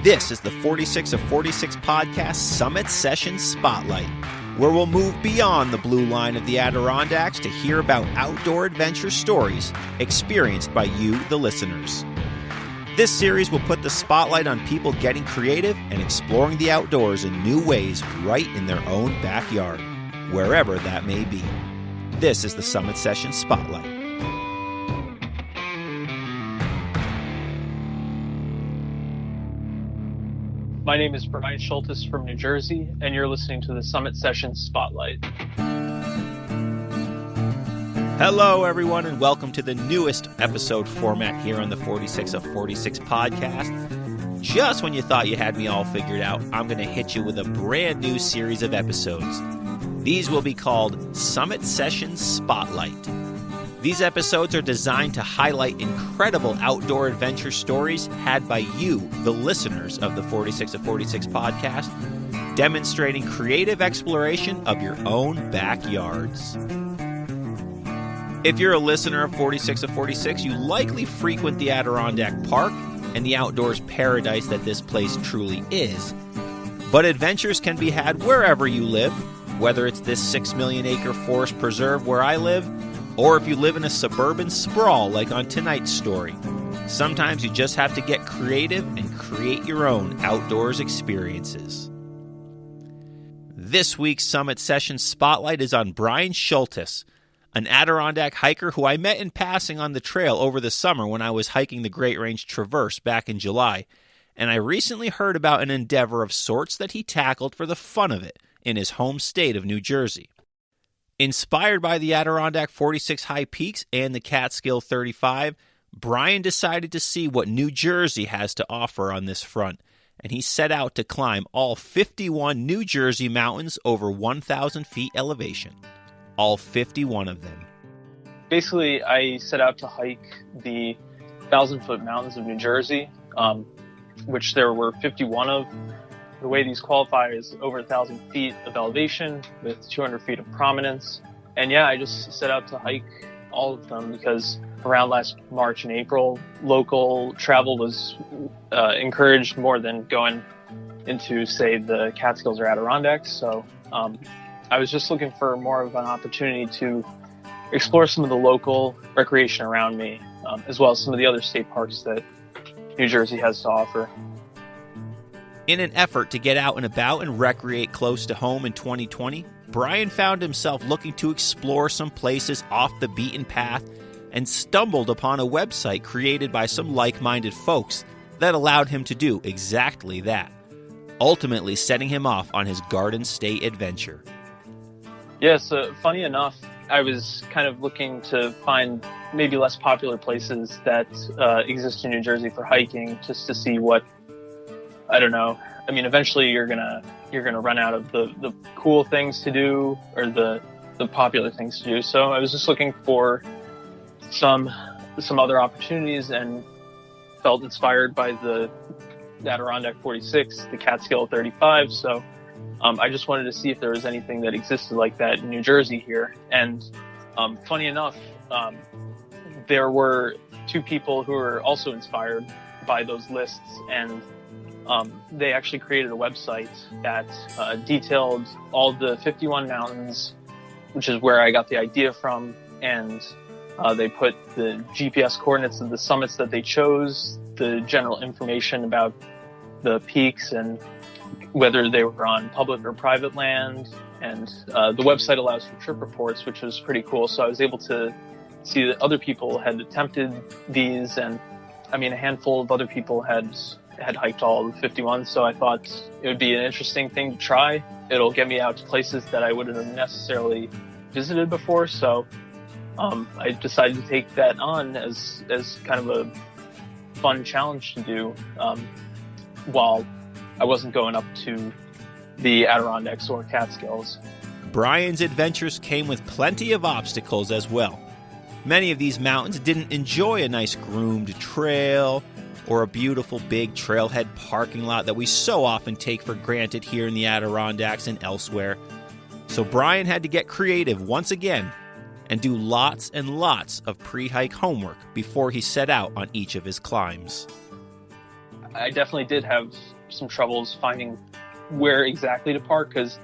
This is the 46 of 46 podcast Summit Session Spotlight, where we'll move beyond the blue line of the Adirondacks to hear about outdoor adventure stories experienced by you, the listeners. This series will put the spotlight on people getting creative and exploring the outdoors in new ways right in their own backyard, wherever that may be. This is the Summit Session Spotlight. My name is Brian Shultis from New Jersey, and you're listening to the Summit Session Spotlight. Hello, everyone, and welcome to the newest episode format here on the 46 of 46 podcast. Just when you thought you had me all figured out, I'm going to hit you with a brand new series of episodes. These will be called Summit Session Spotlight. These episodes are designed to highlight incredible outdoor adventure stories had by you, the listeners of the 46 of 46 podcast, demonstrating creative exploration of your own backyards. If you're a listener of 46 of 46, you likely frequent the Adirondack Park and the outdoors paradise that this place truly is. But adventures can be had wherever you live, whether it's this 6 million acre forest preserve where I live, or if you live in a suburban sprawl like on tonight's story. Sometimes you just have to get creative and create your own outdoors experiences. This week's Summit Session Spotlight is on Brian Shultis, an Adirondack hiker who I met in passing on the trail over the summer when I was hiking the Great Range Traverse back in July, and I recently heard about an endeavor of sorts that he tackled for the fun of it in his home state of New Jersey. Inspired by the Adirondack 46 High Peaks and the Catskill 35, Brian decided to see what New Jersey has to offer on this front, and he set out to climb all 51 New Jersey mountains over 1,000 feet elevation. All 51 of them. Basically, I set out to hike the 1,000-foot mountains of New Jersey, which there were 51 of. The way these qualify is over 1,000 feet of elevation with 200 feet of prominence. And yeah, I just set out to hike all of them because around last March and April, local travel was encouraged more than going into, say, the Catskills or Adirondacks. So I was just looking for more of an opportunity to explore some of the local recreation around me, as well as some of the other state parks that New Jersey has to offer. In an effort to get out and about and recreate close to home in 2020, Brian found himself looking to explore some places off the beaten path and stumbled upon a website created by some like-minded folks that allowed him to do exactly that, ultimately setting him off on his Garden State adventure. Yeah, so funny enough, I was kind of looking to find maybe less popular places that exist in New Jersey for hiking, just to see what, I don't know. I mean, eventually you're gonna run out of the cool things to do or the popular things to do. So I was just looking for some other opportunities and felt inspired by the Adirondack 46, the Catskill 35. So I just wanted to see if there was anything that existed like that in New Jersey here. And funny enough, there were two people who were also inspired by those lists, and they actually created a website that detailed all the 51 mountains, which is where I got the idea from, and they put the GPS coordinates of the summits that they chose, the general information about the peaks and whether they were on public or private land, and the website allows for trip reports, which was pretty cool. So I was able to see that other people had attempted these, and I mean, a handful of other people had hiked all of the 51, so I thought it would be an interesting thing to try. It'll get me out to places that I wouldn't have necessarily visited before, so I decided to take that on as kind of a fun challenge to do while I wasn't going up to the Adirondacks or Catskills. Brian's adventures came with plenty of obstacles as well. Many of these mountains didn't enjoy a nice groomed trail or a beautiful big trailhead parking lot that we so often take for granted here in the Adirondacks and elsewhere. So Brian had to get creative once again and do lots and lots of pre-hike homework before he set out on each of his climbs. I definitely did have some troubles finding where exactly to park, because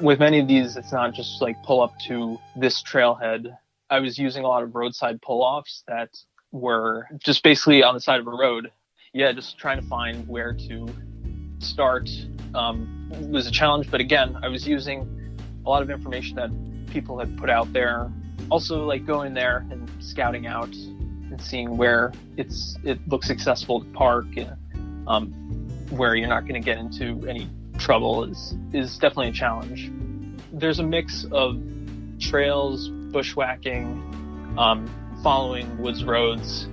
with many of these, it's not just like pull up to this trailhead. I was using a lot of roadside pull-offs that were just basically on the side of a road. Yeah, just trying to find where to start was a challenge. But again, I was using a lot of information that people had put out there. Also, like going there and scouting out and seeing where it looks accessible to park, and where you're not going to get into any trouble is definitely a challenge. There's a mix of trails, bushwhacking, following woods roads.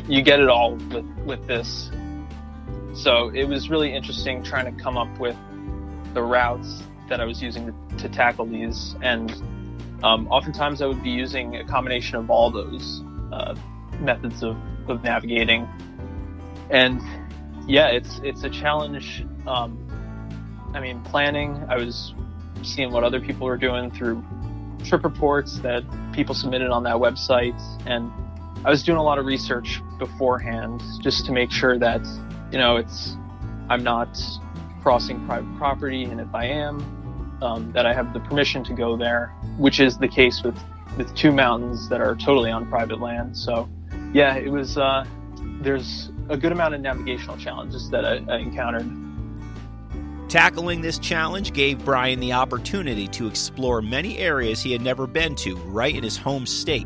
You get it all with this. So it was really interesting trying to come up with the routes that I was using to tackle these. And oftentimes I would be using a combination of all those methods of navigating. And yeah, it's a challenge. Planning, I was seeing what other people were doing through trip reports that people submitted on that website. And I was doing a lot of research beforehand just to make sure that, I'm not crossing private property. And if I am, that I have the permission to go there, which is the case with two mountains that are totally on private land. So yeah, it was, there's a good amount of navigational challenges that I encountered. Tackling this challenge gave Brian the opportunity to explore many areas he had never been to right in his home state,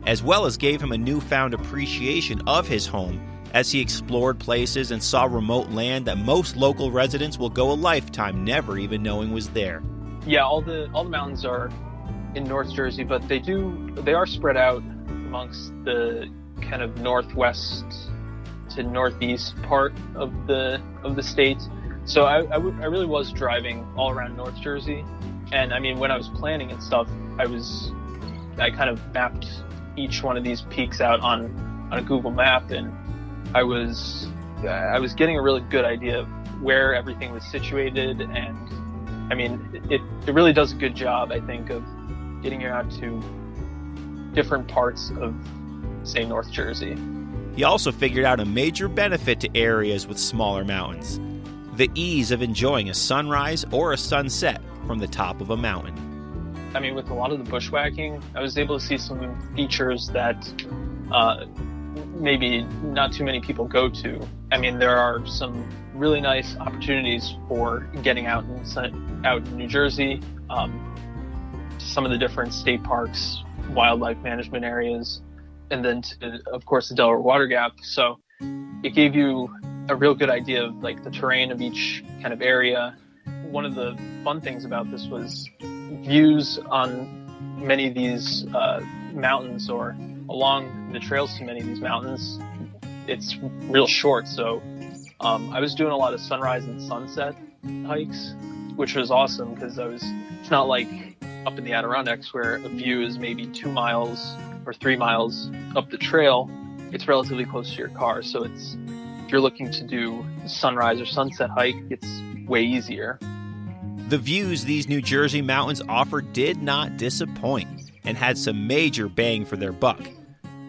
as well as gave him a newfound appreciation of his home as he explored places and saw remote land that most local residents will go a lifetime never even knowing was there. Yeah, all the mountains are in North Jersey, but they are spread out amongst the kind of northwest to northeast part of the state. So I really was driving all around North Jersey. And when I was planning and stuff, I kind of mapped each one of these peaks out on a Google map, and I was getting a really good idea of where everything was situated. And it really does a good job, I think, of getting you out to different parts of, say, North Jersey. He also figured out a major benefit to areas with smaller mountains: the ease of enjoying a sunrise or a sunset from the top of a mountain. With a lot of the bushwhacking, I was able to see some features that maybe not too many people go to. There are some really nice opportunities for getting out in New Jersey, to some of the different state parks, wildlife management areas, and then to, of course, the Delaware Water Gap. So it gave you a real good idea of like the terrain of each kind of area. One of the fun things about this was views on many of these mountains, or along the trails to many of these mountains. It's real short, so I was doing a lot of sunrise and sunset hikes, which was awesome because it's not like up in the Adirondacks where a view is maybe 2 miles or 3 miles up the trail. It's relatively close to your car, so if you're looking to do sunrise or sunset hike, it's way easier. The views these New Jersey mountains offered did not disappoint and had some major bang for their buck.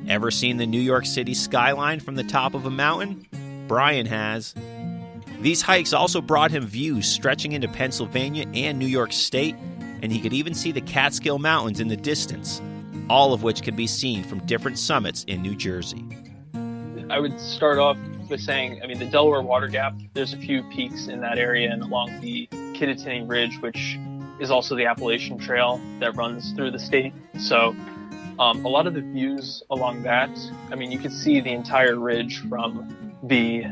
Ever seen the New York City skyline from the top of a mountain? Brian has. These hikes also brought him views stretching into Pennsylvania and New York State, and he could even see the Catskill Mountains in the distance, all of which could be seen from different summits in New Jersey. I would start off with saying, the Delaware Water Gap, there's a few peaks in that area and along the Kittatinny Ridge, which is also the Appalachian Trail that runs through the state. So a lot of the views along that, you could see the entire ridge from the,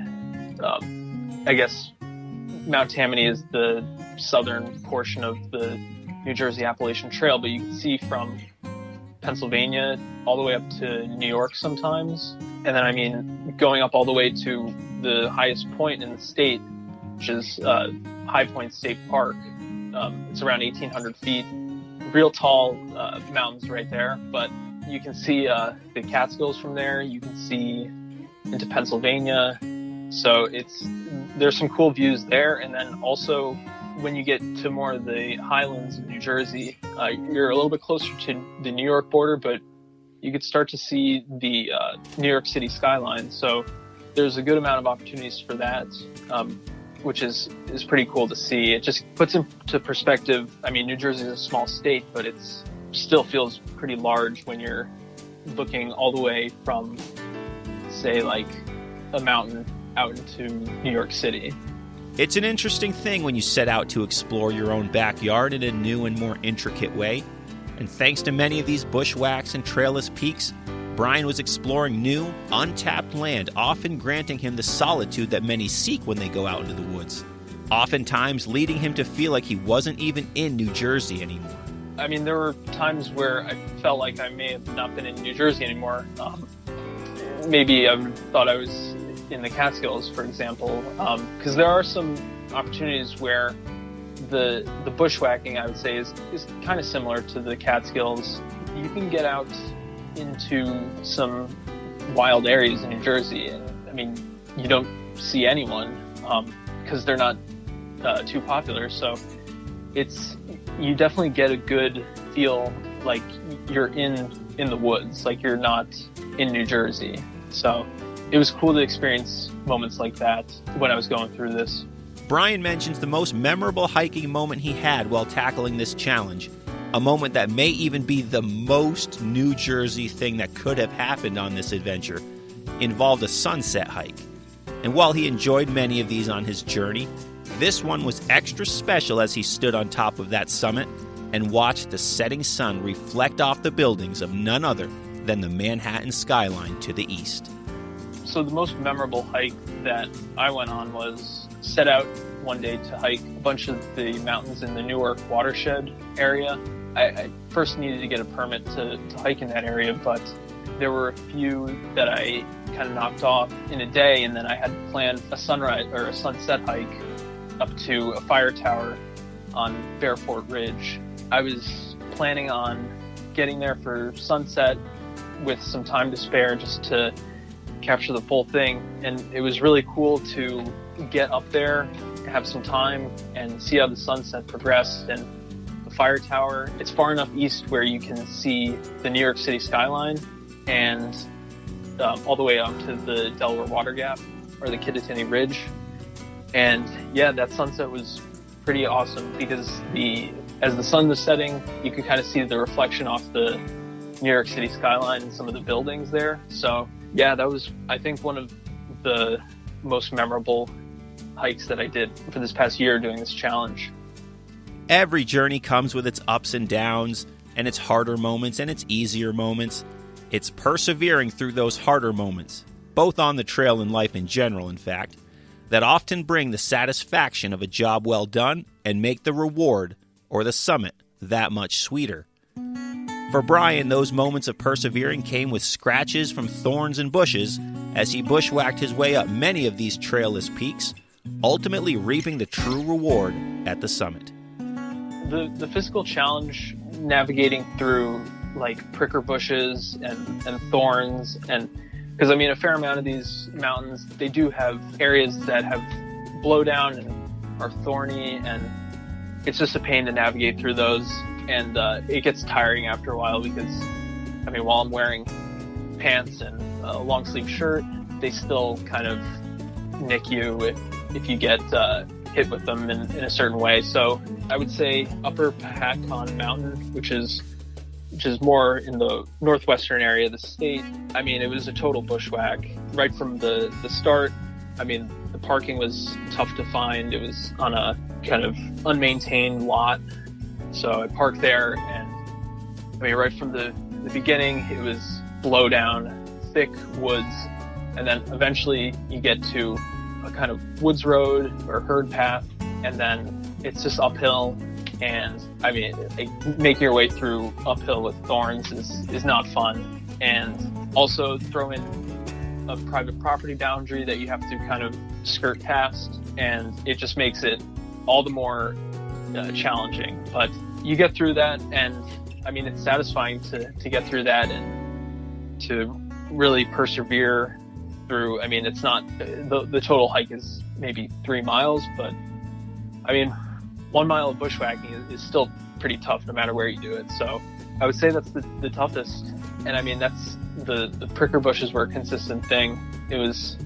Mount Tammany is the southern portion of the New Jersey Appalachian Trail, but you can see from Pennsylvania all the way up to New York sometimes. And then, going up all the way to the highest point in the state, which is High Point State Park. It's around 1,800 feet. Real tall mountains right there, but you can see the Catskills from there. You can see into Pennsylvania. So there's some cool views there. And then also when you get to more of the highlands of New Jersey, you're a little bit closer to the New York border, but you could start to see the New York City skyline. So there's a good amount of opportunities for that, which is pretty cool to see. It just puts into perspective. I mean, New Jersey is a small state, but it's still feels pretty large when you're looking all the way from, say, like a mountain out into New York City. It's an interesting thing when you set out to explore your own backyard in a new and more intricate way. And thanks to many of these bushwhacks and trailless peaks, Brian was exploring new, untapped land, often granting him the solitude that many seek when they go out into the woods, oftentimes leading him to feel like he wasn't even in New Jersey anymore. I mean, there were times where I felt like I may have not been in New Jersey anymore. Maybe I thought I was in the Catskills, for example, because there are some opportunities where the bushwhacking, I would say, is kind of similar to the Catskills. You can get out into some wild areas in New Jersey, and I mean, you don't see anyone because they're not too popular. So you definitely get a good feel like you're in the woods, like you're not in New Jersey. So it was cool to experience moments like that when I was going through this. Brian mentions the most memorable hiking moment he had while tackling this challenge, a moment that may even be the most New Jersey thing that could have happened on this adventure, involved a sunset hike. And while he enjoyed many of these on his journey, this one was extra special as he stood on top of that summit and watched the setting sun reflect off the buildings of none other than the Manhattan skyline to the east. So the most memorable hike that I went on was set out one day to hike a bunch of the mountains in the Newark watershed area. I first needed to get a permit to hike in that area, but there were a few that I kind of knocked off in a day, and then I had planned a sunrise or a sunset hike up to a fire tower on Bearfort Ridge. I was planning on getting there for sunset with some time to spare just to capture the full thing, and it was really cool to get up there, have some time, and see how the sunset progressed. And the fire tower, it's far enough east where you can see the New York City skyline and all the way up to the Delaware Water Gap or the Kittatinny Ridge. And yeah, that sunset was pretty awesome because as the sun was setting, you could kind of see the reflection off the New York City skyline and some of the buildings there. So yeah, that was, I think, one of the most memorable hikes that I did for this past year doing this challenge. Every journey comes with its ups and downs, and its harder moments and its easier moments. It's persevering through those harder moments, both on the trail and life in general, in fact, that often bring the satisfaction of a job well done and make the reward, or the summit, that much sweeter. For Brian, those moments of persevering came with scratches from thorns and bushes as he bushwhacked his way up many of these trailless peaks, ultimately reaping the true reward at the summit. The physical challenge navigating through like pricker bushes and thorns, and because I mean a fair amount of these mountains, they do have areas that have blowdown and are thorny, and it's just a pain to navigate through those. And it gets tiring after a while because, I mean, while I'm wearing pants and a long sleeve shirt, they still kind of nick you if you get hit with them in a certain way. So I would say Upper Pahatcon Mountain, which is more in the northwestern area of the state. I mean, it was a total bushwhack right from the start. I mean, the parking was tough to find. It was on a kind of unmaintained lot. So I parked there, and I mean, right from the beginning, it was blow down, thick woods, and then eventually you get to a kind of woods road or herd path, and then it's just uphill. And I mean, like, making your way through uphill with thorns is not fun. And also throw in a private property boundary that you have to kind of skirt past, and it just makes it all the more challenging. But you get through that, and I mean, it's satisfying to get through that and to really persevere through. I mean, it's not the total hike is maybe 3 miles, but I mean, 1 mile of bushwhacking is still pretty tough no matter where you do it. So I would say that's the toughest. And I mean, that's the pricker bushes were a consistent thing. It was